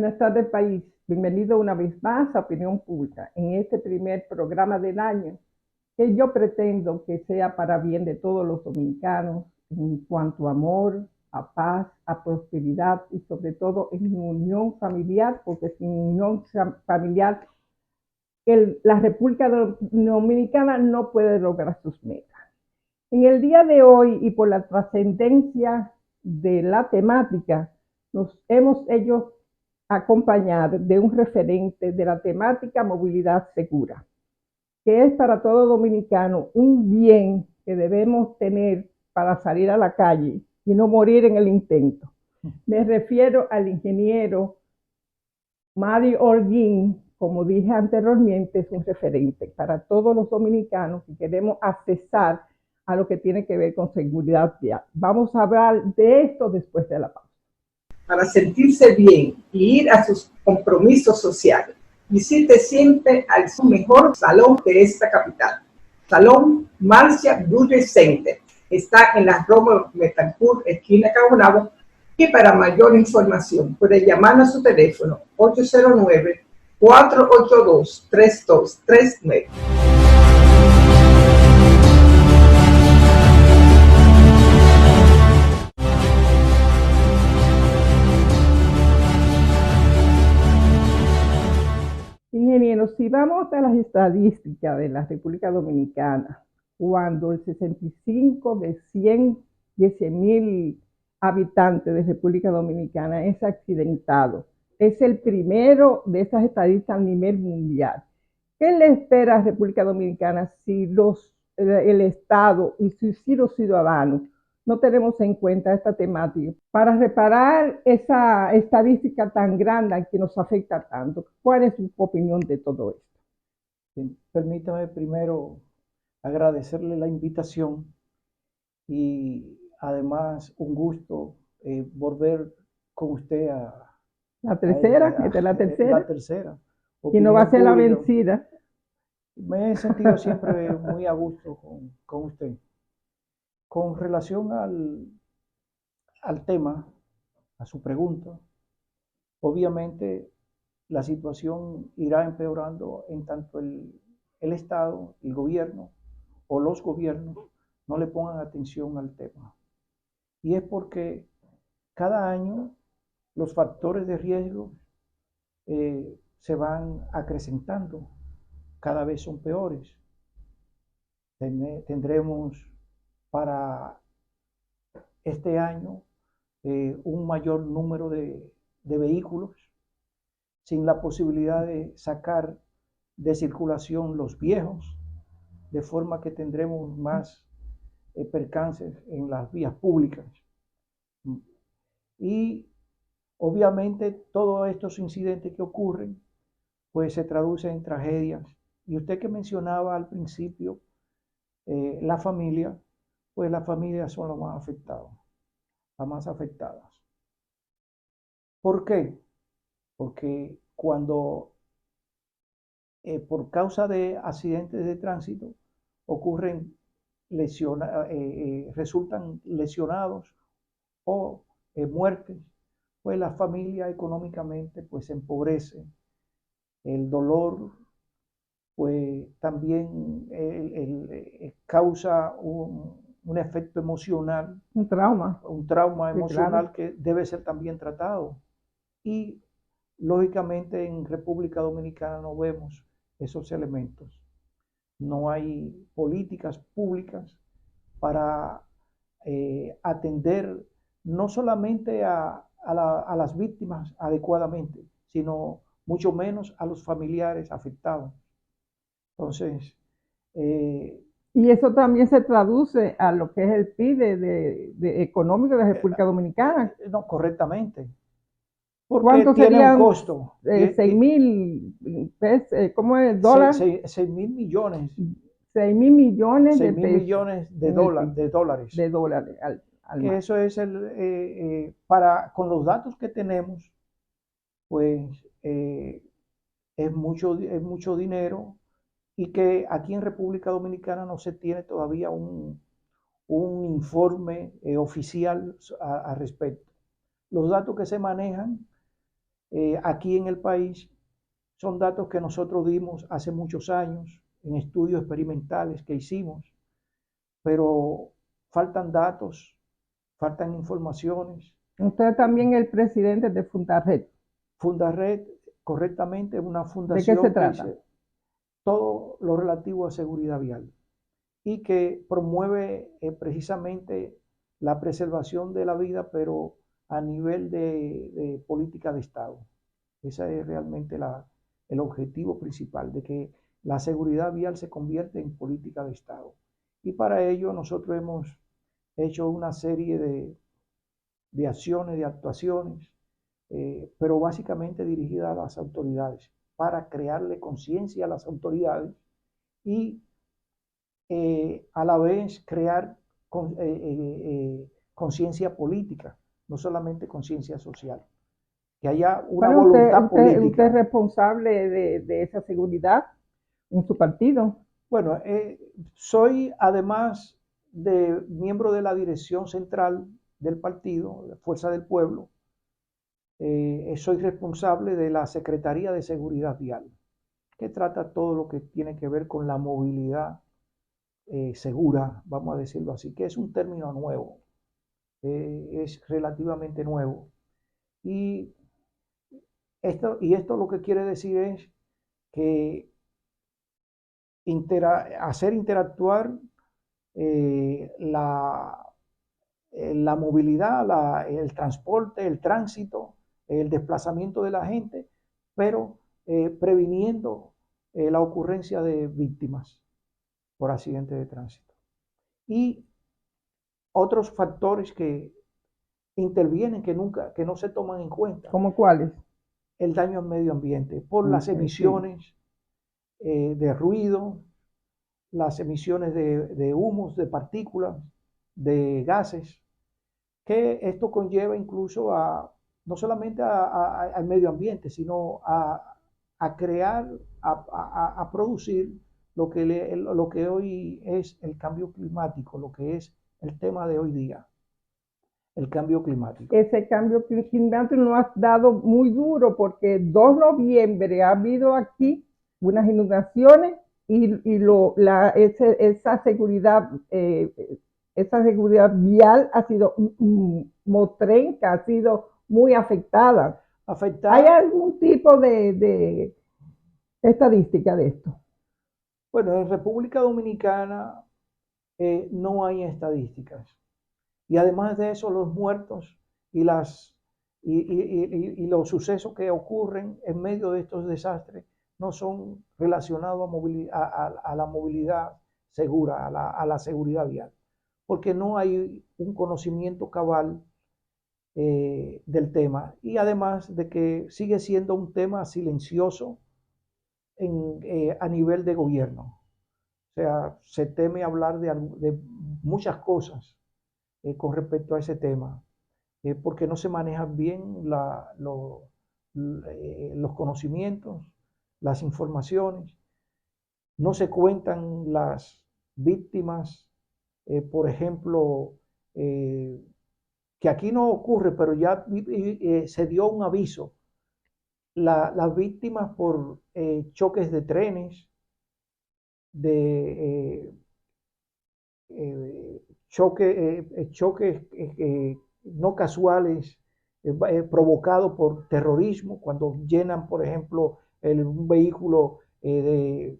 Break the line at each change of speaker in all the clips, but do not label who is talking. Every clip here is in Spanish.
Buenas tardes, país. Bienvenido una vez más a Opinión Pública, en este primer programa del año, que yo pretendo que sea para bien de todos los dominicanos en cuanto a amor, a paz, a prosperidad y sobre todo en unión familiar, porque sin unión familiar la República Dominicana no puede lograr sus metas. En el día de hoy y por la trascendencia de la temática, nos hemos hecho acompañar de un referente de la temática movilidad segura, que es para todo dominicano un bien que debemos tener para salir a la calle y no morir en el intento. Me refiero al ingeniero Mario Holguín. Como dije anteriormente, es un referente para todos los dominicanos que queremos accesar a lo que tiene que ver con seguridad vial. Vamos a hablar de esto después de la pausa.
Para sentirse bien y ir a sus compromisos sociales, visite siempre al mejor salón de esta capital, Salón Marcia Beauty Center. Está en la Rómulo Betancourt, esquina Caunabo, y para mayor información puede llamar a su teléfono 809-482-3239.
Ingeniero, si vamos a las estadísticas de la República Dominicana, cuando el 65 de 110,000 habitantes de República Dominicana es accidentado, es el primero de esas estadísticas a nivel mundial. ¿Qué le espera a República Dominicana si el Estado y si los ciudadanos no tenemos en cuenta esta temática para reparar esa estadística tan grande que nos afecta tanto? ¿Cuál es su opinión de todo esto?
Bien, permítame primero agradecerle la invitación y además un gusto volver con usted
La tercera.
la tercera.
Y no va a ser la
Pública.
vencida.
Me he sentido siempre muy a gusto con usted. Con relación al tema, a su pregunta, obviamente la situación irá empeorando en tanto el Estado, el gobierno o los gobiernos no le pongan atención al tema. Y es porque cada año los factores de riesgo se van acrecentando, cada vez son peores. Tendremos para este año un mayor número de vehículos, sin la posibilidad de sacar de circulación los viejos, de forma que tendremos más percances en las vías públicas. Y obviamente todos estos incidentes que ocurren, pues se traducen en tragedias. Y usted que mencionaba al principio, la familia, pues las familias son las más afectadas, las más afectadas. ¿Por qué? Porque cuando por causa de accidentes de tránsito ocurren resultan lesionados o muertes, pues la familia económicamente pues se empobrece. El dolor pues también causa un efecto emocional,
un trauma
emocional,
claro,
que debe ser también tratado. Y lógicamente en República Dominicana no vemos esos elementos. No hay políticas públicas para atender no solamente a las víctimas adecuadamente, sino mucho menos a los familiares afectados. Entonces,
y eso también se traduce a lo que es el PIB de económico de la República Dominicana.
No, correctmente. Porque
¿Cuánto
tiene
serían?
un costo.
6,000, ¿cómo es? ¿Dólares?
6,000 millones.
6,000 millones
6,000 millones de dólares.
De dólares al
que
mar.
Eso es con los datos que tenemos, pues es mucho dinero, y que aquí en República Dominicana no se tiene todavía un informe oficial al respecto. Los datos que se manejan aquí en el país. Son datos que nosotros dimos hace muchos años en estudios experimentales que hicimos, pero faltan datos, faltan informaciones.
Usted también es el presidente de Fundared.
Fundared, correctamente, es una
¿De qué se
fundación que
trata?
dice todo lo relativo a seguridad vial y que promueve precisamente la preservación de la vida, pero a nivel de política de Estado. Ese es realmente el objetivo principal, de que la seguridad vial se convierta en política de Estado. Y para ello nosotros hemos hecho una serie de acciones, de actuaciones, pero básicamente dirigidas a las autoridades, para crearle conciencia a las autoridades y a la vez crear conciencia política, no solamente conciencia social, que haya una
Bueno,
voluntad
usted es
política.
responsable de esa seguridad en su partido.
Bueno, soy además de miembro de la dirección central del partido, de Fuerza del Pueblo, soy responsable de la Secretaría de Seguridad Vial, que trata todo lo que tiene que ver con la movilidad segura, vamos a decirlo así, que es un término nuevo, es relativamente nuevo. Y esto lo que quiere decir es que hacer interactuar la movilidad, el transporte, el tránsito, el desplazamiento de la gente, pero previniendo la ocurrencia de víctimas por accidentes de tránsito. Y otros factores que intervienen que no se toman en cuenta.
¿Cómo cuáles?
El daño al medio ambiente por las
Okay, sí.
emisiones de ruido, las emisiones de humos, de partículas, de gases, que esto conlleva incluso no solamente al medio ambiente, sino a crear, a producir lo que hoy es el cambio climático, lo que es el tema de hoy día, el cambio climático.
Ese cambio climático nos ha dado muy duro porque 2 de noviembre ha habido aquí unas inundaciones esa seguridad vial ha sido motrenca, ha sido muy afectada. ¿Hay algún tipo de estadística de esto?
Bueno, en República Dominicana no hay estadísticas. Y además de eso, los muertos y, y los sucesos que ocurren en medio de estos desastres no son relacionados a la movilidad segura, a la seguridad vial, porque no hay un conocimiento cabal del tema. Y además de que sigue siendo un tema silencioso a nivel de gobierno. O sea, se teme hablar de muchas cosas con respecto a ese tema, porque no se manejan bien los conocimientos, las informaciones, no se cuentan las víctimas, por ejemplo, que aquí no ocurre, pero ya se dio un aviso, las víctimas por choques de trenes, de choques no casuales provocados por terrorismo, cuando llenan, por ejemplo, un vehículo de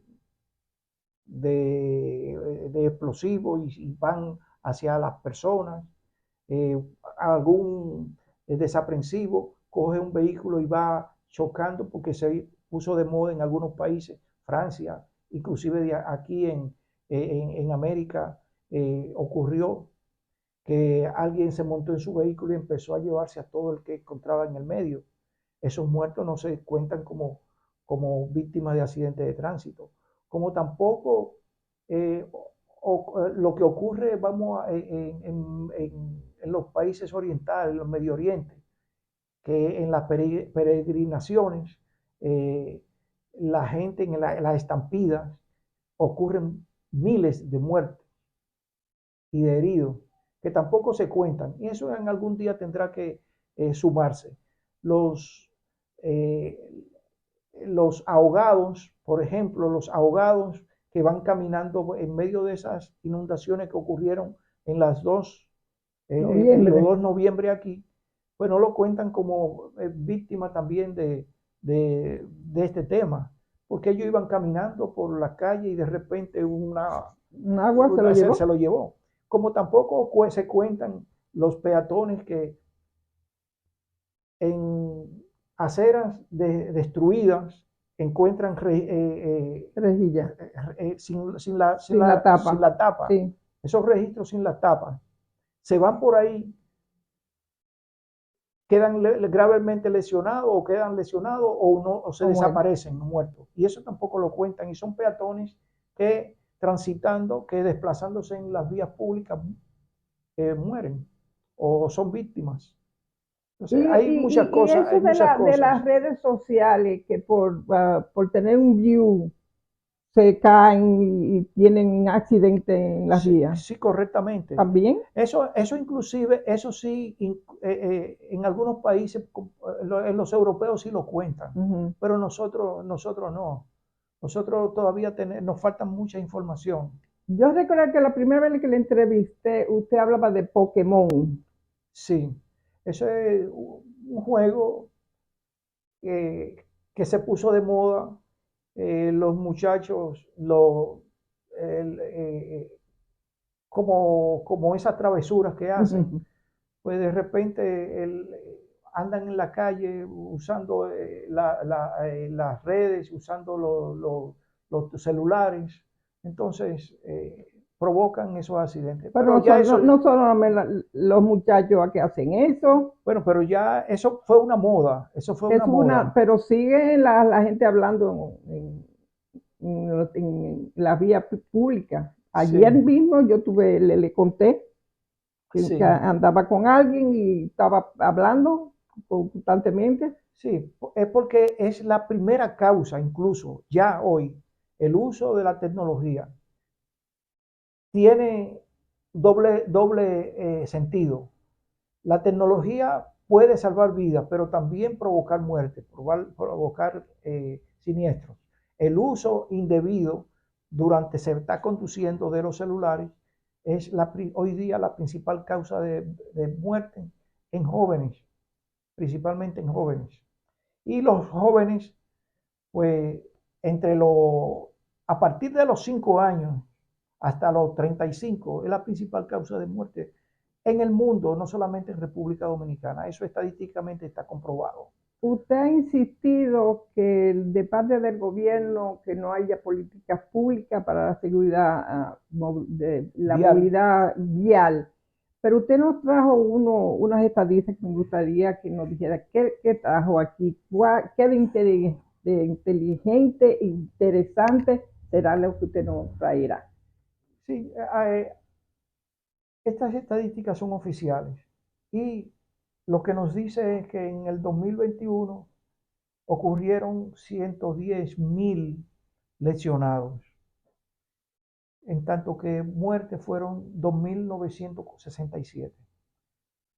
explosivos y van hacia las personas. Eh, Algún desaprensivo coge un vehículo y va chocando porque se puso de moda en algunos países, Francia, inclusive aquí en América ocurrió que alguien se montó en su vehículo y empezó a llevarse a todo el que encontraba en el medio. Esos muertos no se cuentan como víctimas de accidentes de tránsito, como tampoco lo que ocurre, vamos, en los países orientales, en los Medio Oriente, que en las peregrinaciones, la gente en las estampidas, ocurren miles de muertes y de heridos que tampoco se cuentan. Y eso en algún día tendrá que sumarse. Los los ahogados, por ejemplo, los ahogados que van caminando en medio de esas inundaciones que ocurrieron en los 2 noviembre aquí, pues no lo cuentan como víctima también de este tema, porque ellos iban caminando por la calle y de repente
un agua
se lo llevó. Como tampoco se cuentan los peatones que en aceras destruidas encuentran
rejilla
sin la
tapa.
sin la tapa.
Sí.
Esos registros sin la tapa se van por ahí, quedan gravemente lesionados o quedan lesionados o se desaparecen muertos. Y eso tampoco lo cuentan. Y son peatones que transitando, que desplazándose en las vías públicas mueren o son víctimas. Entonces, hay muchas cosas.
Y eso de las redes sociales que por tener un view se caen y tienen accidentes en las vías.
Sí, correctamente.
¿También?
Eso inclusive, eso sí, en algunos países, en los europeos sí lo cuentan, pero nosotros no. Nosotros todavía nos falta mucha información.
Yo recuerdo que la primera vez que le entrevisté, usted hablaba de Pokémon.
Sí, eso es un juego que se puso de moda. Los muchachos como esas travesuras que hacen, pues de repente andan en la calle usando las redes, usando los celulares, entonces provocan esos accidentes.
Pero no son los muchachos que hacen eso.
Bueno, pero ya eso fue una moda, moda.
Pero sigue la gente hablando en la vía pública. Ayer mismo yo le conté que andaba con alguien y estaba hablando constantemente.
Sí, es porque es la primera causa, incluso ya hoy, el uso de la tecnología tiene doble sentido. La tecnología puede salvar vidas, pero también provocar muerte, provocar siniestros. El uso indebido durante se está conduciendo de los celulares es hoy día la principal causa de muerte en jóvenes, principalmente en jóvenes. Y los jóvenes, pues, a partir de los 5 años hasta los 35, es la principal causa de muerte en el mundo, no solamente en República Dominicana. Eso estadísticamente está comprobado.
Usted ha insistido que de parte del gobierno que no haya políticas públicas para la seguridad de la movilidad vial, pero usted nos trajo unas estadísticas que me gustaría que nos dijera qué trajo aquí, qué de inteligente e interesante será lo que usted nos traerá.
Sí, estas estadísticas son oficiales y lo que nos dice es que en el 2021 ocurrieron 110,000 lesionados, en tanto que muertes fueron 2.967.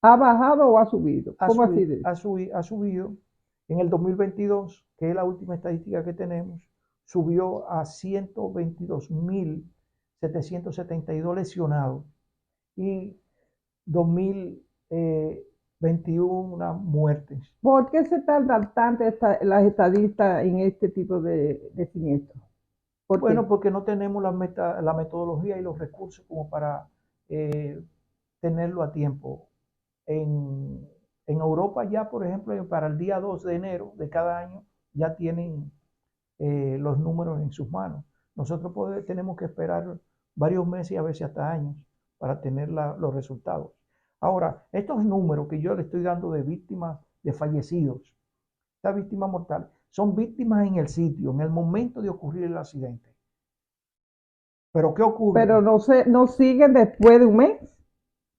¿Ha bajado o ha subido?
¿Cómo así? Ha subido. En el 2022, que es la última estadística que tenemos, subió a 122,772 lesionados y 2.021 muertes.
¿Por qué se tardan tanto las estadísticas en este tipo de siniestros?
Bueno, porque no tenemos la metodología y los recursos como para tenerlo a tiempo. En Europa ya, por ejemplo, para el día 2 de enero de cada año ya tienen los números en sus manos. Nosotros tenemos que esperar varios meses y a veces hasta años para tener los resultados. Ahora, estos números que yo le estoy dando de víctimas, de fallecidos, esta víctima mortal, son víctimas en el sitio, en el momento de ocurrir el accidente. ¿Pero qué ocurre?
Pero no siguen después de un mes.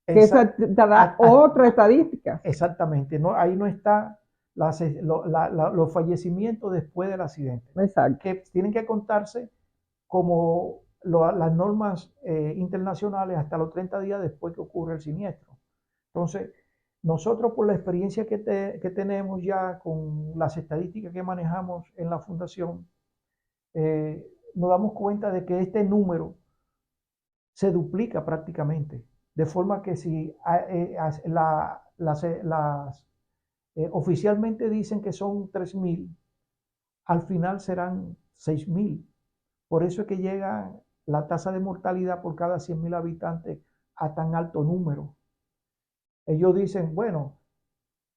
Que esa da otra estadística.
Exactamente, ahí no está los fallecimientos después del accidente.
Exacto.
Que tienen que contarse como las normas internacionales hasta los 30 días después que ocurre el siniestro. Entonces, Nosotros, por la experiencia que tenemos ya con las estadísticas que manejamos en la fundación, nos damos cuenta de que este número se duplica prácticamente, de forma que si oficialmente dicen que son 3.000, al final serán 6.000. Por eso es que llega la tasa de mortalidad por cada 100.000 habitantes a tan alto número. Ellos dicen, bueno,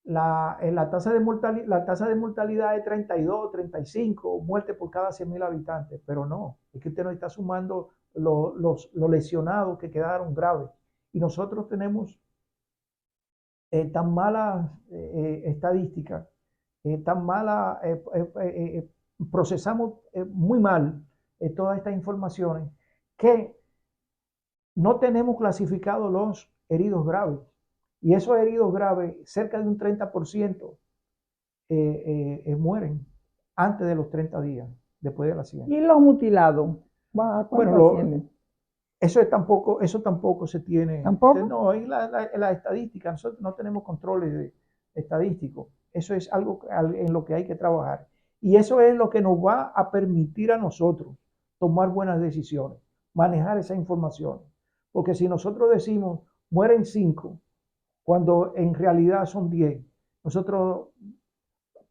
la tasa de mortalidad es 32, 35 muertes por cada 100.000 habitantes, pero no, es que usted no está sumando los lesionados que quedaron graves. Y nosotros tenemos tan malas estadísticas, tan malas, procesamos muy mal todas estas informaciones, que no tenemos clasificados los heridos graves. Y esos heridos graves, cerca de un 30% mueren antes de los 30 días, después del accidente.
¿Y los mutilados?
Bueno, eso tampoco se tiene.
¿Tampoco?
No, en la estadística, nosotros no tenemos controles estadísticos. Eso es algo en lo que hay que trabajar. Y eso es lo que nos va a permitir a nosotros tomar buenas decisiones, manejar esa información. Porque si nosotros decimos, mueren 5, cuando en realidad son 10,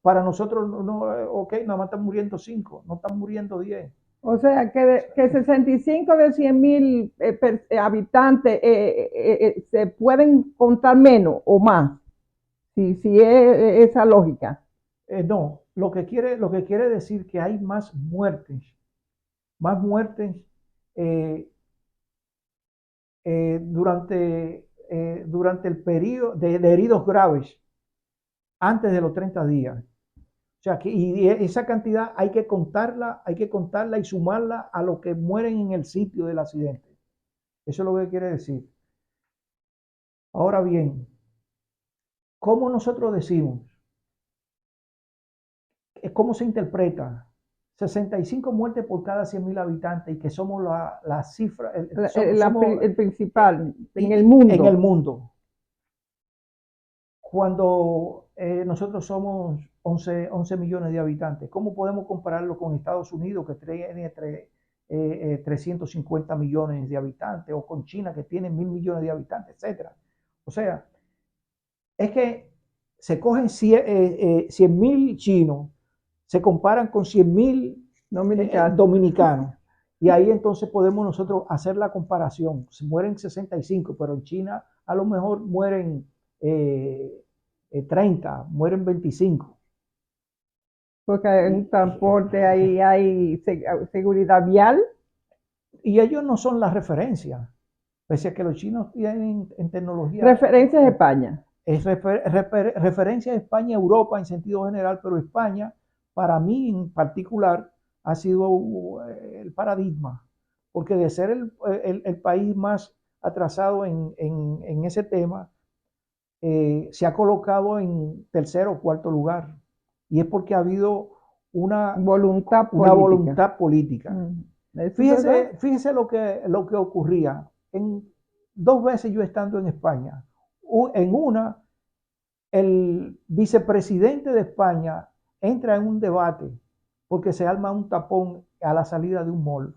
para nosotros, no, ok, nada más están muriendo 5, no están muriendo 10.
O sea, que 65 de 100.000 habitantes se pueden contar menos o más, si es esa lógica.
No, lo que quiere decir que hay más muertes durante el periodo de heridos graves antes de los 30 días. O sea, y esa cantidad hay que contarla y sumarla a los que mueren en el sitio del accidente. Eso es lo que quiere decir. Ahora bien, ¿cómo nosotros decimos? ¿Cómo se interpreta? 65 muertes por cada 100.000 habitantes y que somos la cifra,
el principal en el mundo.
En el mundo. Cuando nosotros somos 11 millones de habitantes, ¿cómo podemos compararlo con Estados Unidos, que tiene 350 millones de habitantes, o con China, que tiene 1.000 millones de habitantes, etcétera? O sea, es que se cogen 100.000 chinos, se comparan con 100.000 dominicanos. Y ahí entonces podemos nosotros hacer la comparación. Se mueren 65, pero en China a lo mejor mueren 30, mueren 25.
Porque en transporte ahí hay seguridad vial.
Y ellos no son la referencia, pese a que los chinos tienen en tecnología.
Referencia es España.
Es referencia a España, Europa en sentido general, pero España, para mí en particular, ha sido el paradigma, porque de ser el país más atrasado en ese tema, se ha colocado en tercer o cuarto lugar. Y es porque ha habido una voluntad política. Fíjese lo que ocurría. 2 veces yo estando en España. En una, el vicepresidente de España entra en un debate porque se arma un tapón a la salida de un mall.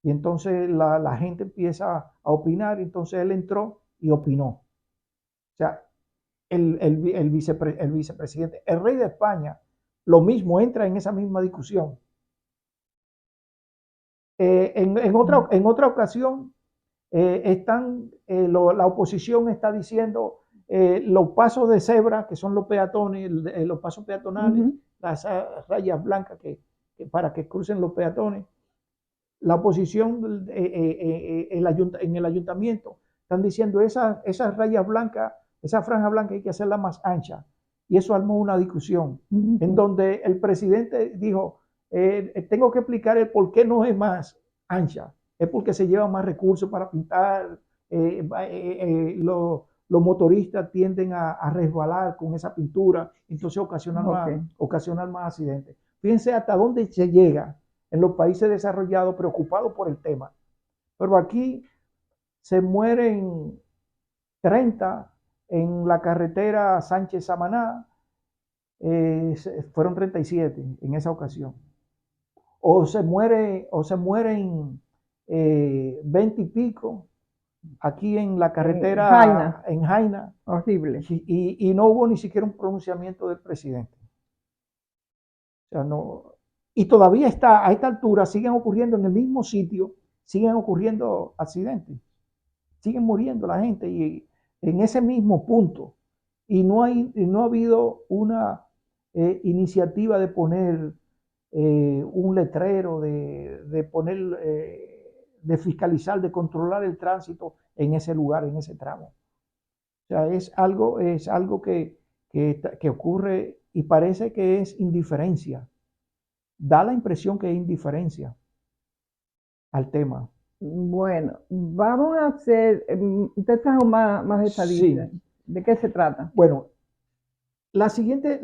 Y entonces la gente empieza a opinar, y entonces él entró y opinó. O sea, el vicepresidente, el rey de España, lo mismo, entra en esa misma discusión. En otra ocasión, la oposición está diciendo los pasos de cebra, que son los peatones, los pasos peatonales, las rayas blancas que para que crucen los peatones. La oposición en el ayuntamiento están diciendo esas rayas blancas, esa franja blanca hay que hacerla más ancha. Y eso armó una discusión en donde el presidente dijo, tengo que explicar el por qué no es más ancha. Es porque se llevan más recursos para pintar, los motoristas tienden a resbalar con esa pintura, entonces ocasionan más accidentes. Fíjense hasta dónde se llega en los países desarrollados preocupados por el tema. Pero aquí se mueren 30 En la carretera Sánchez-Samaná fueron 37 en esa ocasión. O se mueren 20 y pico aquí en la carretera en Jaina.
Horrible.
Y no hubo ni siquiera un pronunciamiento del presidente. O sea, no. Y todavía a esta altura siguen ocurriendo en el mismo sitio, siguen ocurriendo accidentes. Siguen muriendo la gente y en ese mismo punto. Y no ha habido una iniciativa de poner un letrero, de poner, de fiscalizar, de controlar el tránsito en ese lugar, en ese tramo. O sea, es algo que ocurre y parece que es indiferencia. Da la impresión que es indiferencia al tema.
Bueno, vamos a hacer, usted trajo más estadísticas.
Sí.
¿De qué se trata?
Bueno, la siguiente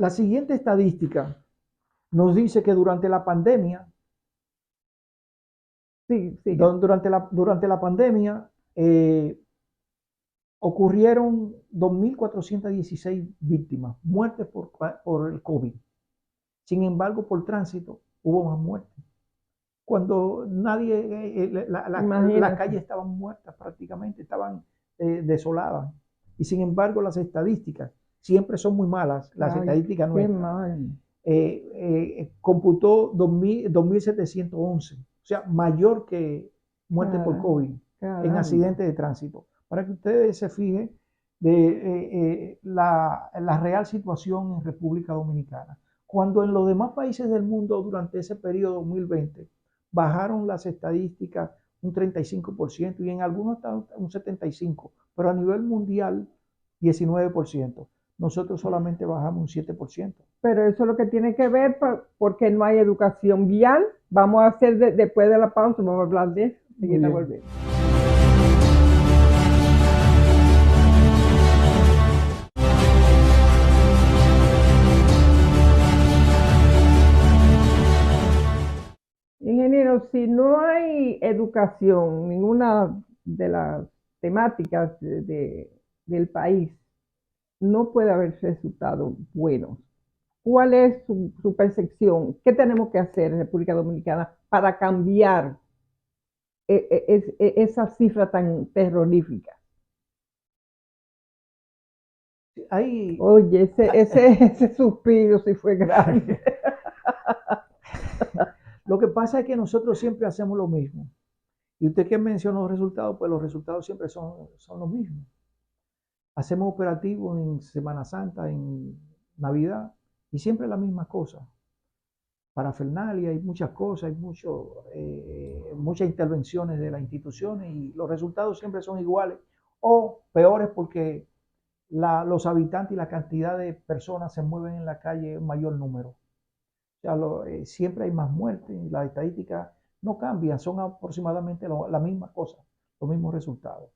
estadística nos dice que durante la pandemia, durante la pandemia ocurrieron 2.416 víctimas, muertes por el COVID. Sin embargo, por tránsito hubo más muertes. Cuando las calles estaban muertas prácticamente, estaban desoladas. Y sin embargo, las estadísticas siempre son muy malas, las estadísticas nuestras. Computó 2.711, o sea, mayor que muerte por COVID en accidentes de tránsito. Para que ustedes se fijen de la real situación en República Dominicana. Cuando en los demás países del mundo durante ese periodo 2020 bajaron las estadísticas un 35% y en algunos un 75%, pero a nivel mundial 19%. Nosotros solamente bajamos un 7%.
Pero eso es lo que tiene que ver porque no hay educación vial. Vamos a hacer después de la pausa, vamos a hablar de eso. Seguir a volver. Ingeniero, si no hay educación, ninguna de las temáticas del país, no puede haber resultados buenos. ¿Cuál es su percepción? ¿Qué tenemos que hacer en República Dominicana para cambiar esa cifra tan terrorífica? Oye, ese suspiro sí fue grande.
Lo que pasa es que nosotros siempre hacemos lo mismo. Y usted que mencionó los resultados, pues los resultados siempre son los mismos. Hacemos operativos en Semana Santa, en Navidad, y siempre la misma cosa. Parafernalia, hay muchas cosas, hay muchas intervenciones de las instituciones y los resultados siempre son iguales o peores porque los habitantes y la cantidad de personas se mueven en la calle en mayor número. O sea, siempre hay más muertes y las estadísticas no cambian, son aproximadamente la misma cosa, los mismos resultados.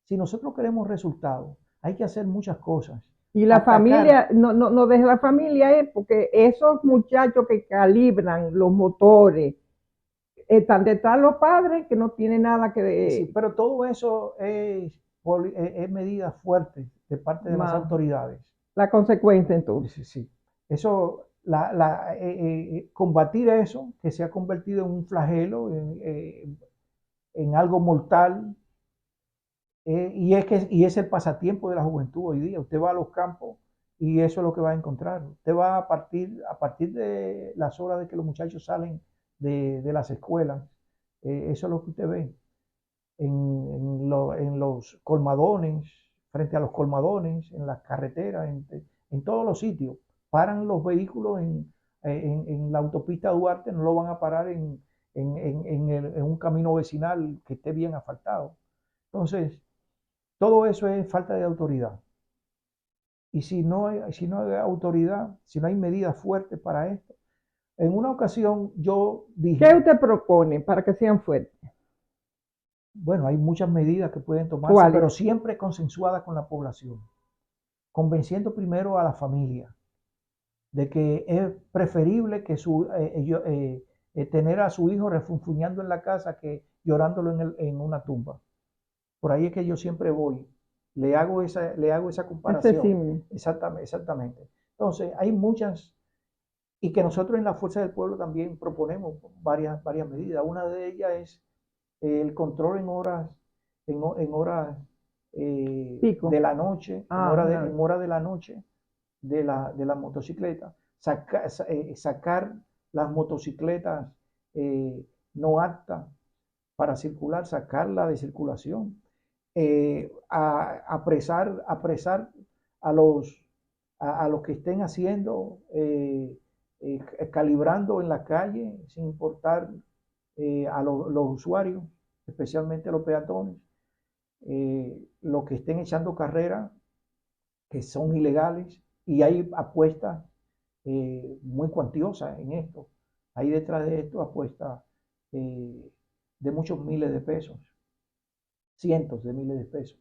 Si nosotros queremos resultados, hay que hacer muchas cosas.
Y la familia, no deje la familia, porque esos muchachos que calibran los motores, están detrás los padres que no tienen nada que ver.
Sí, pero todo eso es medida fuerte de parte de las autoridades.
La consecuencia entonces.
Sí. Eso, combatir eso, que se ha convertido en un flagelo, en algo mortal, y es el pasatiempo de la juventud hoy día. Usted va a los campos y eso es lo que va a encontrar. Usted va a partir de las horas de que los muchachos salen de las escuelas, eso es lo que usted ve en los colmadones, frente a los colmadones, en las carreteras, en todos los sitios. Paran los vehículos en la autopista Duarte, no lo van a parar en un camino vecinal que esté bien asfaltado. Entonces, todo eso es falta de autoridad. Y si no hay autoridad, si no hay medidas fuertes para esto, en una ocasión yo dije...
¿Qué usted propone para que sean fuertes?
Bueno, hay muchas medidas que pueden tomarse,
¿cuáles?
Pero siempre consensuadas con la población. Convenciendo primero a la familia de que es preferible que tener a su hijo refunfuñando en la casa que llorándolo en una tumba. Por ahí es que yo siempre voy. le hago esa comparación.
símil.
Exactamente. Entonces, hay muchas, y que nosotros en la Fuerza del Pueblo también proponemos varias medidas. Una de ellas es el control en horas, en horas
Pico.
de la noche,
Ah,
en hora de la noche de la motocicleta, sacar las motocicletas no aptas para circular, sacarla de circulación, apresar a los que estén haciendo, calibrando en la calle, sin importar los usuarios, especialmente los peatones, los que estén echando carrera, que son ilegales, y hay apuestas muy cuantiosas en esto. Hay detrás de esto apuestas de muchos miles de pesos, cientos de miles de pesos.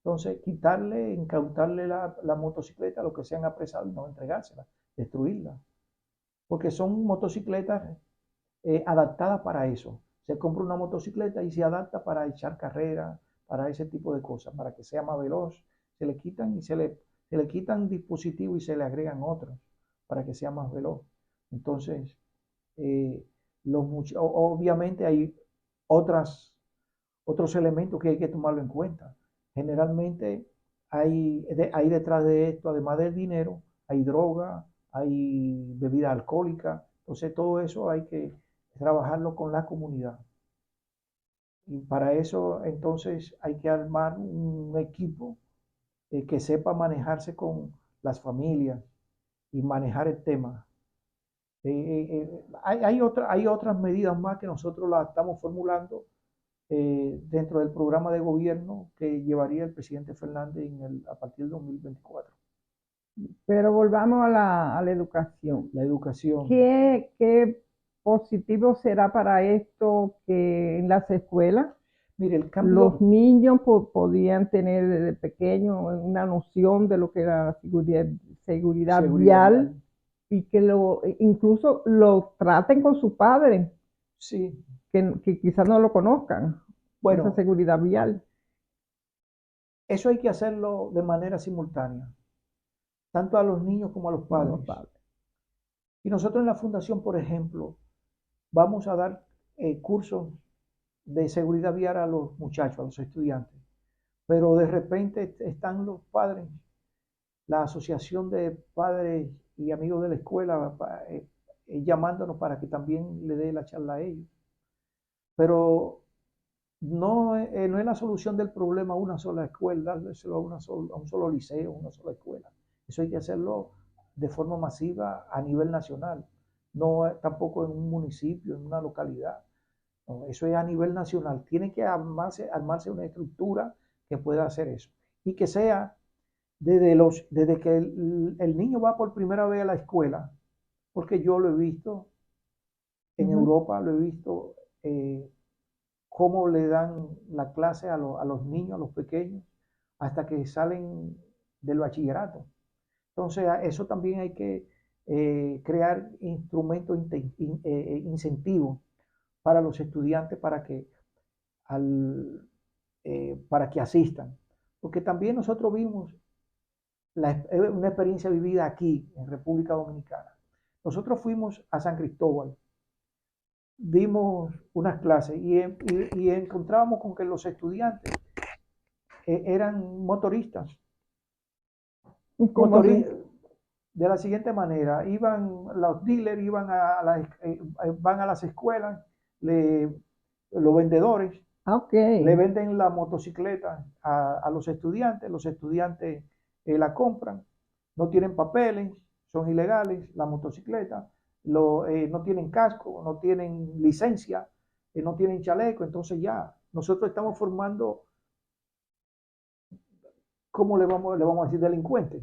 Entonces, incautarle la motocicleta a los que sean apresados y no entregársela, destruirla. Porque son motocicletas adaptadas para eso. Se compra una motocicleta y se adapta para echar carrera, para ese tipo de cosas, para que sea más veloz. Se le quitan dispositivos y se le agregan otros para que sea más veloz. Entonces, obviamente hay otros elementos que hay que tomarlo en cuenta. Generalmente hay detrás de esto, además del dinero, hay droga, hay bebida alcohólica. Entonces todo eso hay que trabajarlo con la comunidad. Y para eso entonces hay que armar un equipo que sepa manejarse con las familias y manejar el tema. Hay otras medidas más que nosotros las estamos formulando dentro del programa de gobierno que llevaría el presidente Fernández a partir del 2024.
Pero volvamos a la educación.
La educación.
¿Qué positivo será para esto que en las escuelas
Mire, el cambio,
los niños podían tener desde pequeños una noción de lo que era la seguridad vial y que incluso lo traten con su padre,
sí,
que quizás no lo conozcan,
bueno,
esa seguridad vial.
Eso hay que hacerlo de manera simultánea, tanto a los niños como a los padres. Y nosotros en la fundación, por ejemplo, vamos a dar cursos de seguridad vial a los muchachos, a los estudiantes. Pero de repente están los padres, la asociación de padres y amigos de la escuela llamándonos para que también le dé la charla a ellos. Pero no es la solución del problema una sola escuela, dárselo a un solo liceo, una sola escuela. Eso hay que hacerlo de forma masiva a nivel nacional, no tampoco en un municipio, en una localidad. No, eso es a nivel nacional. Tiene que armarse una estructura que pueda hacer eso. Y que sea desde que el niño va por primera vez a la escuela, porque yo lo he visto en Europa, lo he visto cómo le dan la clase a los niños, a los pequeños, hasta que salen del bachillerato. Entonces, a eso también hay que crear instrumentos incentivos para los estudiantes para que asistan. Porque también nosotros vimos una experiencia vivida aquí en República Dominicana. Nosotros fuimos a San Cristóbal, dimos unas clases y encontrábamos con que los estudiantes eran motoristas. De la siguiente manera, los dealers van a las escuelas, los vendedores le venden la motocicleta a los estudiantes la compran, no tienen papeles, son ilegales, la motocicleta, no tienen casco, no tienen licencia, no tienen chaleco, entonces ya, nosotros estamos formando, ¿cómo le vamos a decir? Delincuentes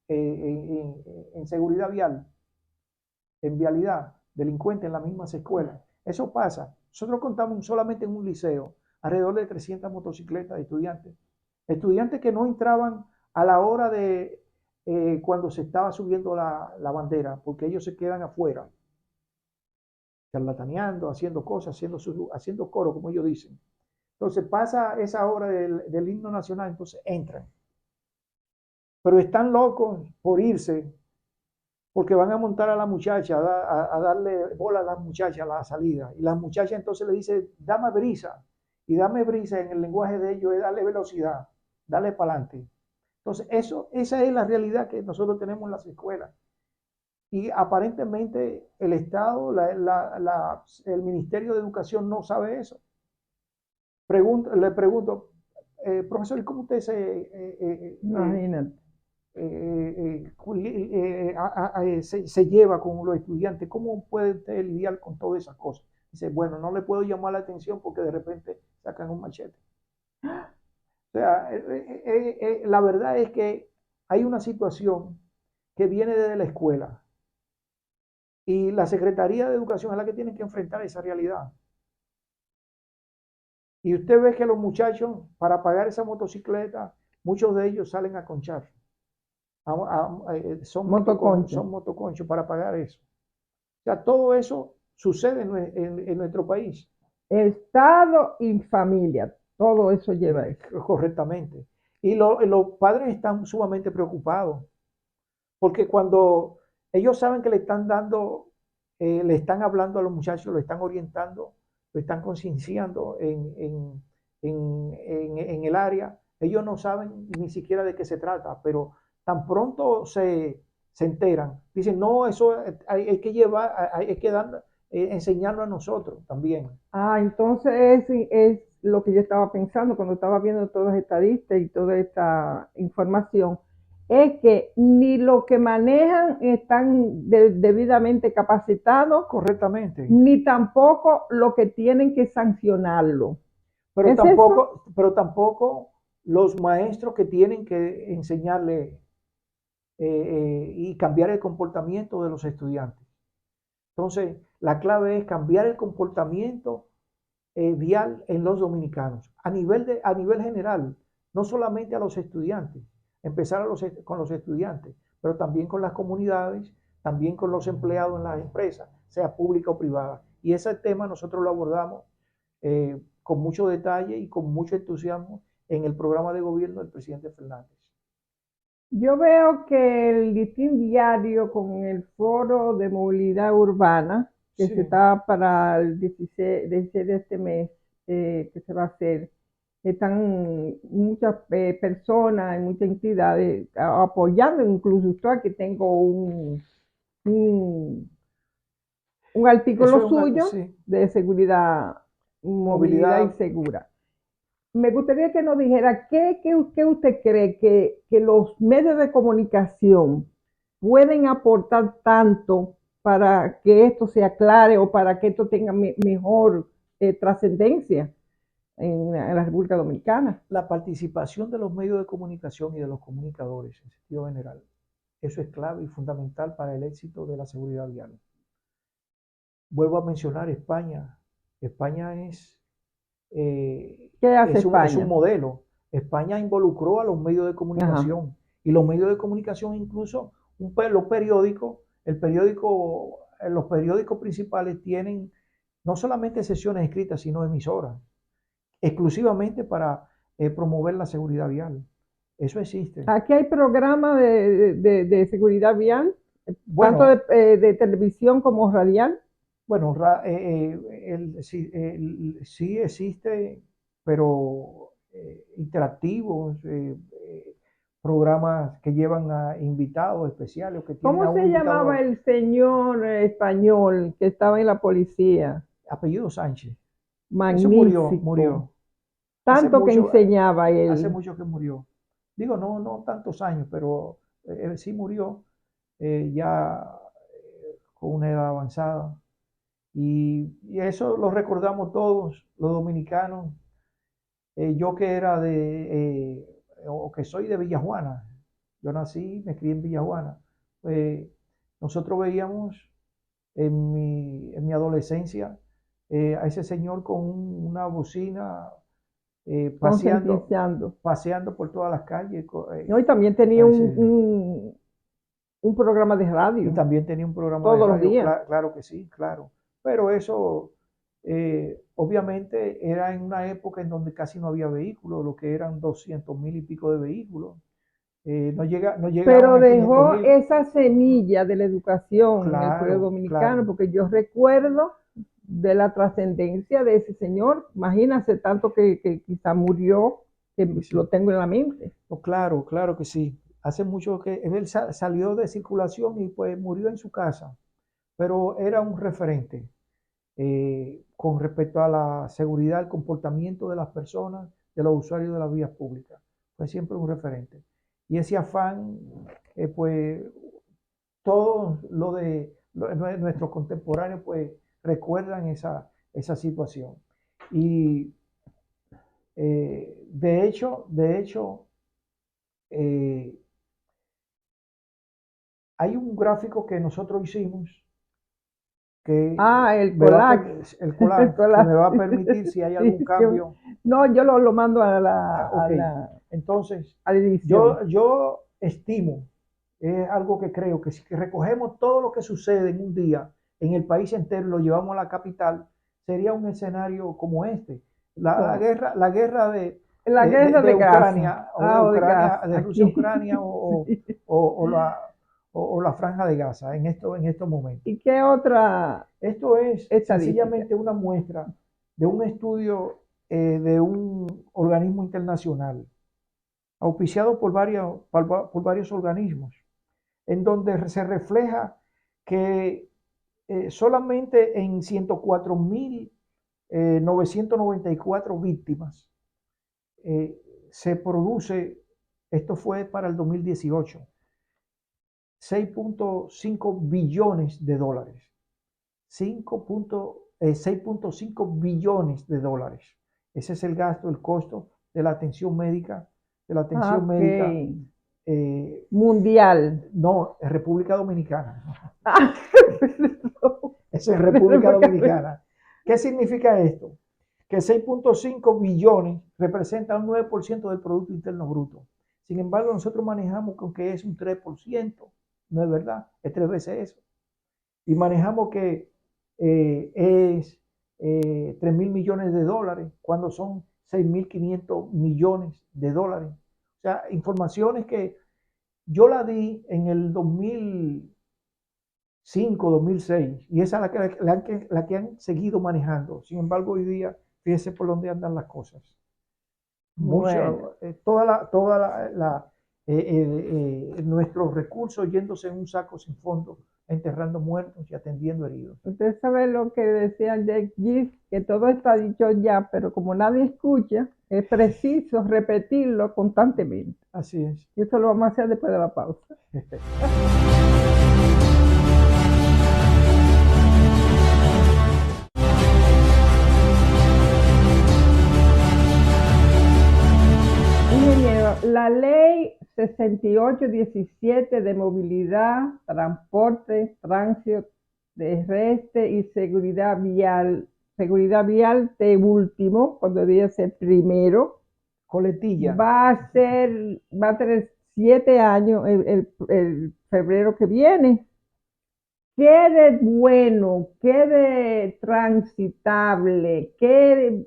en seguridad vial, en vialidad, delincuentes en las mismas escuelas. Eso pasa. Nosotros contamos solamente en un liceo alrededor de 300 motocicletas de estudiantes que no entraban a la hora de cuando se estaba subiendo la bandera, porque ellos se quedan afuera, charlataneando, haciendo cosas, haciendo coro, como ellos dicen. Entonces pasa esa hora del himno nacional, entonces entran. pero están locos por irse porque van a montar a la muchacha, a darle bola a las muchachas a la salida. Y las muchachas entonces le dicen, dame brisa. Y dame brisa en el lenguaje de ellos es darle velocidad, darle para adelante. Entonces, esa es la realidad que nosotros tenemos en las escuelas. Y aparentemente el Estado, el Ministerio de Educación no sabe eso. Le pregunto, profesor, ¿y cómo usted
Imagínate.
se lleva con los estudiantes? ¿Cómo puede usted lidiar con todas esas cosas? Dice, bueno, no le puedo llamar la atención porque de repente sacan un machete. O sea, la verdad es que hay una situación que viene desde la escuela y la Secretaría de Educación es la que tiene que enfrentar esa realidad. Y usted ve que los muchachos, para pagar esa motocicleta, muchos de ellos salen a conchar. Son motoconchos para pagar eso. O sea, todo eso sucede en nuestro país.
Estado y familia, todo eso lleva eso.
Correctamente. Y los padres están sumamente preocupados, porque cuando ellos saben que le están dando, le están hablando a los muchachos, lo están orientando, lo están concienciando en el área, ellos no saben ni siquiera de qué se trata, pero tan pronto se enteran, dicen, no, eso hay que llevar, hay que dar, enseñarlo a nosotros también.
Entonces es lo que yo estaba pensando cuando estaba viendo todas las estadísticas y toda esta información, es que ni lo que manejan están debidamente capacitados,
correctamente,
ni tampoco lo que tienen que sancionarlo.
Pero tampoco los maestros que tienen que enseñarle y cambiar el comportamiento de los estudiantes. Entonces, la clave es cambiar el comportamiento vial en los dominicanos, a nivel general, no solamente a los estudiantes, empezar con los estudiantes, pero también con las comunidades, también con los empleados en las empresas, sea pública o privada. Y ese tema nosotros lo abordamos con mucho detalle y con mucho entusiasmo en el programa de gobierno del presidente Fernández.
Yo veo que el Listín Diario con el foro de movilidad urbana, que se está para el 16 de este mes, que se va a hacer, están muchas personas y muchas entidades apoyando, incluso usted aquí tengo un artículo suyo de seguridad, movilidad y segura. Me gustaría que nos dijera qué usted cree que los medios de comunicación pueden aportar tanto para que esto se aclare o para que esto tenga mejor trascendencia en la República Dominicana.
La participación de los medios de comunicación y de los comunicadores en sentido general, eso es clave y fundamental para el éxito de la seguridad vial. Vuelvo a mencionar España. España es...
¿Qué hace España?
Es un modelo. España involucró a los medios de comunicación. Ajá. Y los medios de comunicación, incluso los periódicos, los periódicos principales tienen no solamente sesiones escritas, sino emisoras, exclusivamente para promover la seguridad vial. Eso existe.
Aquí hay programas de seguridad vial, bueno, tanto de televisión como radial.
Bueno, sí existe, pero interactivos, programas que llevan a invitados especiales. Que tienen
¿Cómo se llamaba el señor español que estaba en la policía?
Apellido Sánchez.
Magnífico.
Ese murió.
Tanto que enseñaba él.
Hace mucho que murió. Digo, no tantos años, pero sí murió ya con una edad avanzada. Y eso lo recordamos todos los dominicanos. Yo que era o que soy de Villajuana, yo nací, me crié en Villajuana, nosotros veíamos en mi adolescencia a ese señor con una bocina paseando por todas las calles.
No, y también tenía un programa de radio.
Y también tenía un programa
todos
de radio.
Los días.
Claro que sí, claro. Pero eso obviamente era en una época en donde casi no había vehículos, lo que eran 200,000 y pico de vehículos. no llegaban
Pero
a
dejó
500.000.
esa semilla de la educación en el pueblo
Claro,
dominicano,
claro.
porque yo recuerdo de la trascendencia de ese señor. Imagínate tanto que quizá murió, que
Sí, sí.
lo tengo en la mente.
Claro, claro que sí. Hace mucho que él salió de circulación y pues murió en su casa, pero era un referente con respecto a la seguridad, el comportamiento de las personas, de los usuarios de las vías públicas. Fue siempre un referente. Y ese afán, pues todos nuestros contemporáneos pues recuerdan esa situación. Y de hecho, eh, hay un gráfico que nosotros hicimos que
El
me va a
collage.
el
El
collage, que me va a permitir si hay algún
Sí,
cambio.
no, yo lo mando a
Ok, entonces
a la edición.
yo estimo, es algo que creo, que si recogemos todo lo que sucede en un día en el país entero y lo llevamos a la capital, sería un escenario como este. La guerra
La guerra
de
de Gaza.
Ucrania, o de
O de
Ucrania,
Gaza,
de Rusia a
aquí.
Ucrania,
Sí.
o la franja de Gaza en estos momentos.
¿Y qué otra
Esto es
estadística?
sencillamente una muestra de un estudio de un organismo internacional, auspiciado por varios organismos, en donde se refleja que solamente en 104.994 víctimas se produce, esto fue para el 2018, 6.5 billones de dólares. 6.5 billones de dólares. Ese es el gasto, el costo de la atención médica,
Ok.
eh,
Mundial.
no, en República Dominicana.
Ah, perdón.
Eso es República Dominicana. ¿Qué significa esto? Que 6.5 billones representa un 9% del Producto Interno Bruto. Sin embargo, nosotros manejamos con que es un 3%. No es verdad, es 3 veces eso. Y manejamos que es 3.000 millones de dólares cuando son 6.500 millones de dólares. O sea, informaciones que yo la di en el 2005, 2006, y esa es la que han seguido manejando. Sin embargo, hoy día, fíjese por dónde andan las cosas.
Bueno,
Nuestros recursos yéndose en un saco sin fondo, enterrando muertos y atendiendo heridos.
usted sabe lo que decía Jake Gies, que todo está dicho ya, pero como nadie escucha, es preciso repetirlo constantemente.
Así es.
Y eso lo vamos a hacer después de la pausa. Ingeniero, la ley 6817 de movilidad, transporte, tránsito terrestre y seguridad vial de último, cuando debía ser primero,
Coletilla.
va a tener 7 años el febrero que viene. ¿Qué de bueno, qué de transitable, qué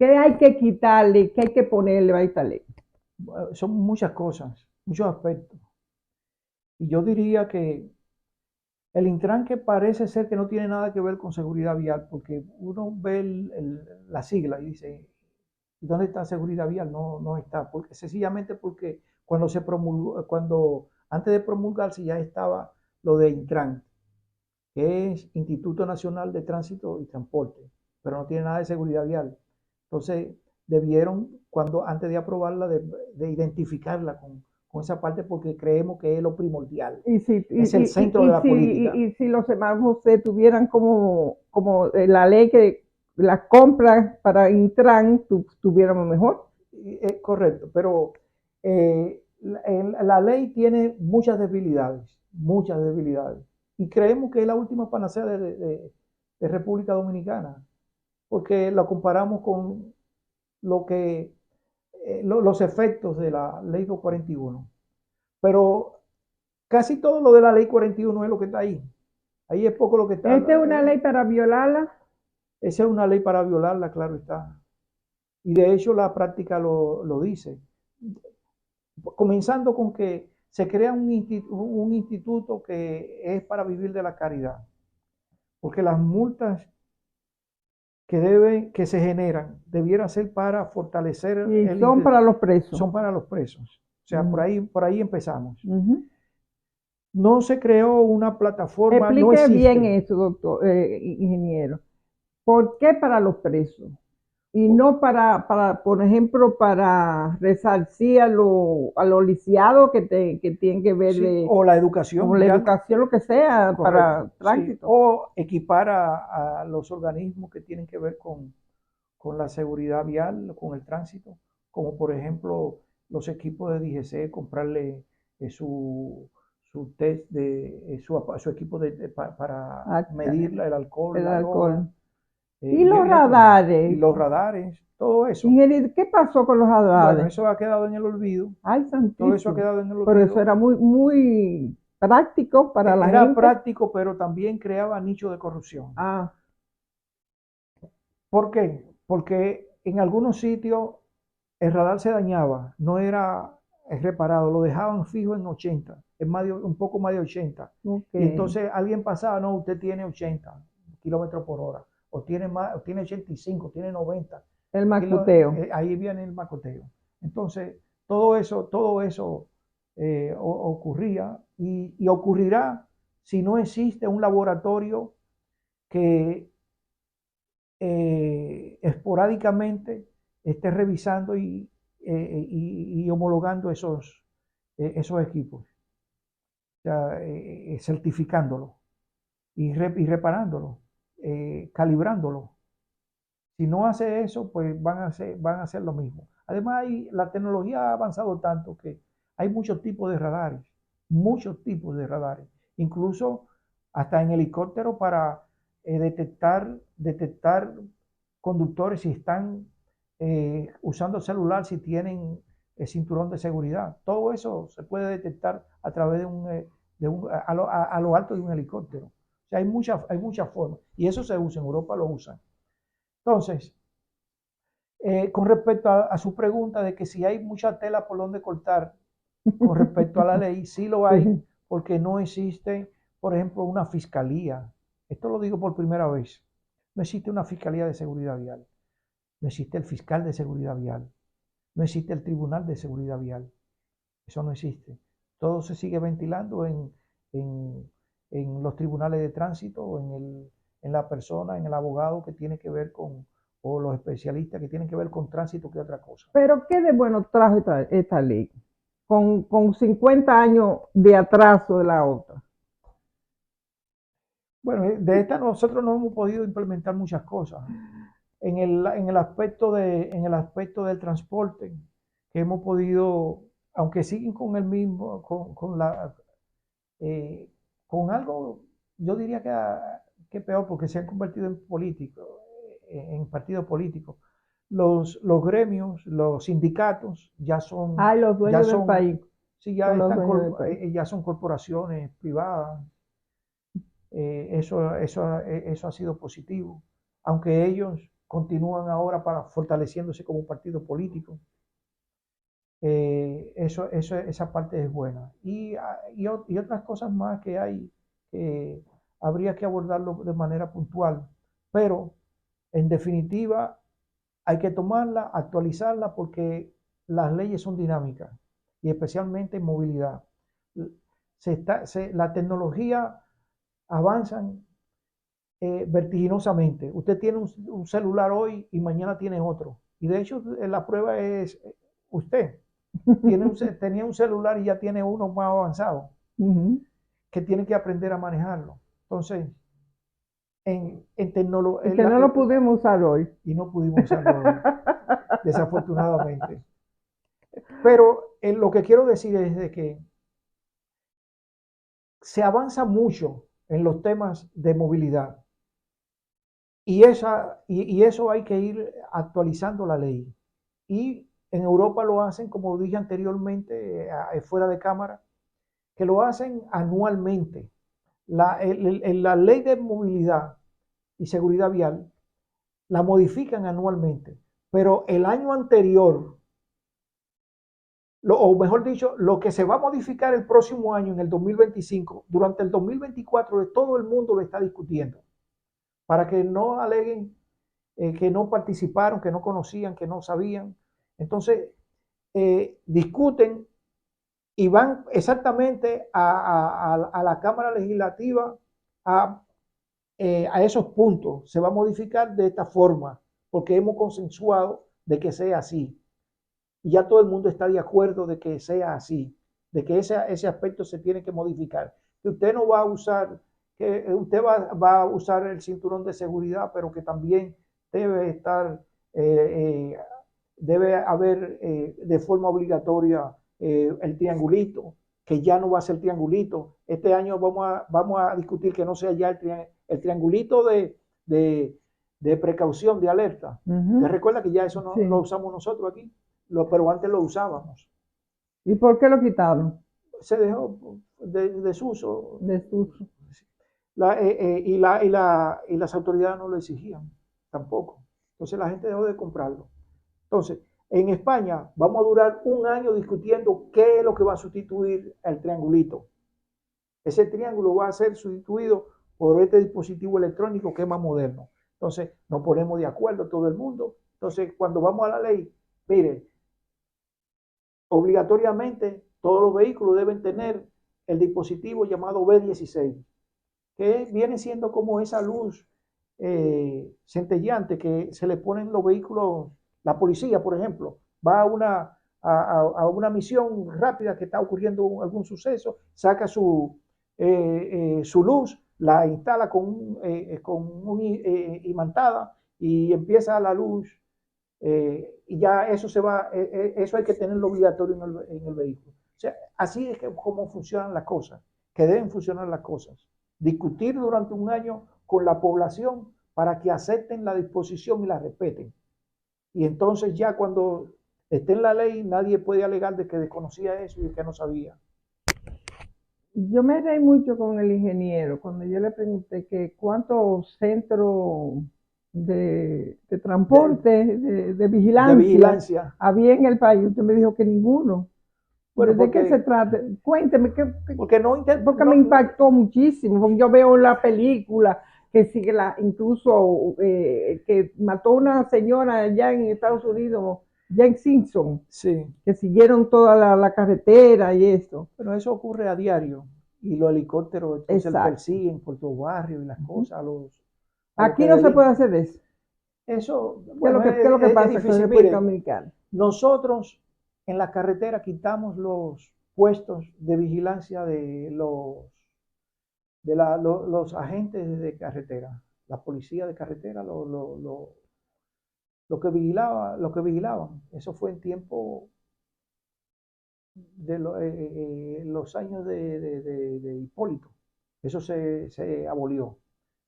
hay que quitarle, qué hay que ponerle a esta ley?
Son muchas cosas, muchos aspectos. Y yo diría que el Intran, que parece ser que no tiene nada que ver con seguridad vial, porque uno ve la sigla y dice, ¿dónde está seguridad vial? No está, porque sencillamente porque antes de promulgarse ya estaba lo de Intran, que es Instituto Nacional de Tránsito y Transporte, pero no tiene nada de seguridad vial. Entonces, debieron, antes de aprobarla, de identificarla con esa parte, porque creemos que es lo primordial. Es el centro de la política.
Y si los semáforos tuvieran como la ley que las compras para Intran tuviéramos mejor.
Correcto, pero la ley tiene muchas debilidades, y creemos que es la última panacea de República Dominicana, porque la comparamos con los efectos de la ley 241. Pero casi todo lo de la ley 41 es lo que está ahí. Ahí es poco lo que está.
¿Esta es una ley para violarla?
Esa es una ley para violarla, claro está. Y de hecho la práctica lo dice. comenzando con que se crea un instituto que es para vivir de la caridad, porque las multas que se generan debieran ser para fortalecer
Y son para los presos.
son para los presos. O sea,
Ujú.
por ahí empezamos.
Ujú.
No se creó una plataforma, no
Explique bien
existe.
eso, doctor, ingeniero. ¿Por qué para los presos? Y no por ejemplo, para resarcir a los lisiados que tienen que ver
Sí, o la
como
educación
la
vial,
educación, lo que sea,
correcto.
para
Sí,
tránsito.
o equipar a los organismos que tienen que ver con la seguridad vial, con el tránsito, como por ejemplo los equipos de DGC, comprarle su test su equipo para
Ah,
medir el alcohol,
el
la droga,
alcohol. Y los
y
radares.
los radares, todo eso.
Ingeniero, ¿qué pasó con los
Bueno,
radares?
eso ha quedado en el olvido,
Ay,
todo eso ha
santísimo.
quedado en el
Pero eso
olvido.
era muy práctico para la
Era
gente.
práctico, pero también creaba nichos de corrupción.
Ah,
¿Por qué? Porque en algunos sitios el radar se dañaba, no era reparado, lo dejaban fijo en 80, un poco más de 80.
ok.
Y entonces alguien pasaba, no, usted tiene 80 kilómetros por hora, o tiene más, o tiene 85, tiene 90.
El macuteo.
Ahí viene el macoteo. Entonces, todo eso ocurría y ocurrirá si no existe un laboratorio que esporádicamente esté revisando y homologando esos equipos, o sea, certificándolo y reparándolo, calibrándolo. Si no hace eso, pues van a hacer lo mismo. Además, la tecnología ha avanzado tanto que hay muchos tipos de radares, incluso hasta en helicóptero para detectar conductores si están usando celular, si tienen el cinturón de seguridad. Todo eso se puede detectar a través a lo alto de un helicóptero. O sea, hay muchas formas. Y eso se usa, en Europa lo usan. Entonces, con respecto a su pregunta de que si hay mucha tela por donde cortar con respecto a la ley, sí lo hay,
Sí.
porque no existe, por ejemplo, una fiscalía. Esto lo digo por primera vez. No existe una fiscalía de seguridad vial. No existe el fiscal de seguridad vial. No existe el tribunal de seguridad vial. Eso no existe. Todo se sigue ventilando en, en los tribunales de tránsito, en la persona, en el abogado que tiene que ver o los especialistas que tienen que ver con tránsito que otra cosa.
Pero ¿qué de bueno trajo esta ley? Con 50 años de atraso de la otra.
Bueno, de esta nosotros no hemos podido implementar muchas cosas. En el aspecto del transporte, que hemos podido, aunque siguen con el mismo, eh, con algo, yo diría que peor, porque se han convertido en políticos, en partidos políticos. Los gremios, los sindicatos,
Ay, los
ya
dueños del
son,
país.
sí,
Son los dueños del país.
ya son corporaciones privadas. Eso ha sido positivo, aunque ellos continúan ahora fortaleciéndose como un partido político. Esa parte es buena. Y otras cosas más que hay que habría que abordarlo de manera puntual, pero en definitiva hay que tomarla, actualizarla, porque las leyes son dinámicas y especialmente en movilidad. La tecnología avanza vertiginosamente. Usted tiene un celular hoy y mañana tiene otro. Y de hecho, la prueba es usted. Tenía un celular y ya tiene uno más avanzado,
Ujú.
que tiene que aprender a manejarlo. Entonces, en
Y que no lo pudimos usar hoy.
y no pudimos usarlo hoy, desafortunadamente. Pero lo que quiero decir es de que se avanza mucho en los temas de movilidad. Y eso hay que ir actualizando la ley. Y en Europa lo hacen, como dije anteriormente, fuera de cámara, que lo hacen anualmente. La ley de movilidad y seguridad vial la modifican anualmente, pero el año anterior o mejor dicho, lo que se va a modificar el próximo año, en el 2025, durante el 2024, todo el mundo lo está discutiendo, para que no aleguen que no participaron, que no conocían, que no sabían. Entonces, discuten y van exactamente a la Cámara Legislativa a, a esos puntos. Se va a modificar de esta forma, porque hemos consensuado de que sea así. Y ya todo el mundo está de acuerdo de que sea así, de que ese aspecto se tiene que modificar. Que usted no va a usar, que usted va a usar el cinturón de seguridad, pero que también debe estar, debe haber de forma obligatoria el triangulito, que ya no va a ser triangulito. Este año vamos a discutir que no sea ya el triangulito de precaución, de alerta. ¿Te recuerda que ya eso no lo usamos nosotros aquí? Pero antes lo usábamos.
¿Y por qué lo quitaron?
Se dejó de desuso.
Desuso.
Y las autoridades no lo exigían tampoco. Entonces la gente dejó de comprarlo. Entonces, en España vamos a durar un año discutiendo qué es lo que va a sustituir el triangulito. Ese triángulo va a ser sustituido por este dispositivo electrónico que es más moderno. Entonces, nos ponemos de acuerdo todo el mundo. Entonces, cuando vamos a la ley, mire, obligatoriamente todos los vehículos deben tener el dispositivo llamado B16, que viene siendo como esa luz centellante que se le ponen los vehículos. La policía, por ejemplo, va a una misión rápida que está ocurriendo algún suceso, saca su luz, la instala con un imantada y empieza la luz. Y ya eso eso hay que tenerlo obligatorio en el vehículo. O sea, así es como funcionan las cosas, que deben funcionar las cosas. Discutir durante un año con la población para que acepten la disposición y la respeten. Y entonces ya cuando esté en la ley, nadie puede alegar de que desconocía eso y de que no sabía.
Yo me reí mucho con el ingeniero cuando yo le pregunté que cuántos centros de transporte, de vigilancia había en el país. Usted me dijo que ninguno. Bueno, ¿de qué se trata? Cuénteme, porque me impactó muchísimo. Porque yo veo la película que sigue incluso que mató una señora allá en Estados Unidos, Jane Simpson,
sí,
que siguieron toda la carretera y eso.
Pero eso ocurre a diario y los helicópteros se persiguen por los barrios y las cosas.
Aquí no se puede hacer eso.
Eso,
bueno, ¿qué es lo que pasa con República Dominicana?
Nosotros en la carretera quitamos los puestos de vigilancia de los agentes de carretera, la policía de carretera, lo que vigilaban. Eso fue en tiempo de los años de Hipólito. Eso se abolió.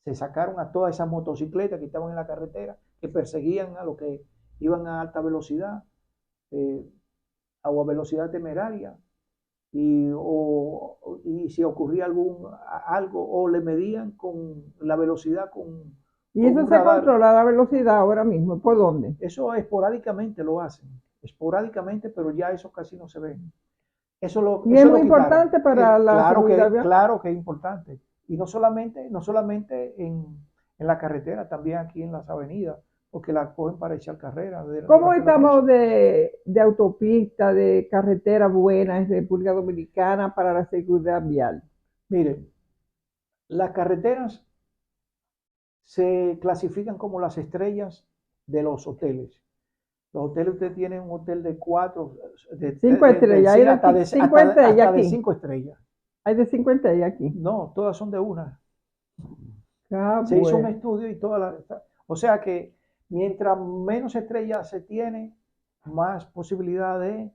Se sacaron a todas esas motocicletas que estaban en la carretera, que perseguían a los que iban a alta velocidad o a velocidad temeraria. Y si ocurría algo o le medían con la velocidad
¿Y eso se controla la velocidad ahora mismo? ¿Por dónde?
Eso esporádicamente lo hacen, esporádicamente, pero ya eso casi no se ve. Eso
y es muy importante para la seguridad vial.
Claro que es importante. Y no solamente en la carretera, también aquí en las avenidas, porque la cogen para echar carreras.
¿Cómo estamos de autopista, de carretera buena en República Dominicana para la seguridad vial?
Miren, las carreteras se clasifican como las estrellas de los hoteles. Los hoteles, usted tiene un hotel de 4, de
5 estrellas, hay de 5 estrellas aquí.
De 5 estrellas.
Hay de 5 estrellas aquí.
No, todas son de una.
Se
hizo un estudio y o sea que mientras menos estrellas se tiene, más posibilidad de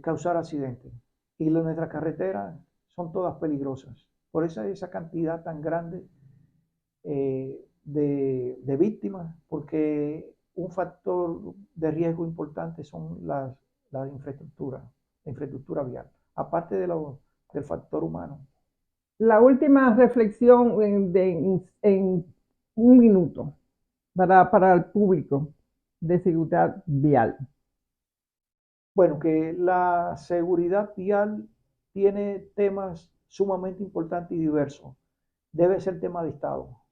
causar accidentes. Y nuestras carreteras son todas peligrosas. Por eso hay esa cantidad tan grande de víctimas, porque un factor de riesgo importante son la infraestructura vial, aparte del factor humano.
La última reflexión en un minuto para el público de seguridad vial.
Bueno, que la seguridad vial tiene temas sumamente importantes y diversos. Debe ser tema de Estado,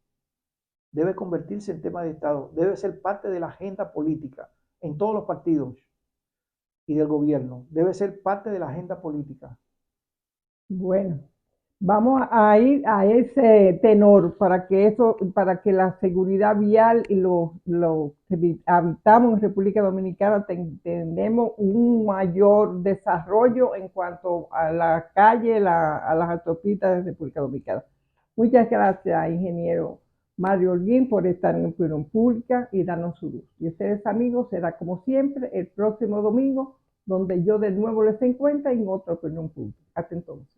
debe convertirse en tema de Estado, debe ser parte de la agenda política en todos los partidos y del gobierno, debe ser parte de la agenda política.
Bueno, vamos a ir a ese tenor para que la seguridad vial y los que habitamos en República Dominicana tenemos un mayor desarrollo en cuanto a la calle, a las autopistas de República Dominicana. Muchas gracias, ingeniero Mario Holguín, por estar en Opinión Pública y darnos su luz. Y ustedes, amigos, será como siempre el próximo domingo, donde yo de nuevo les encuentre en otra Opinión Pública. Hasta entonces.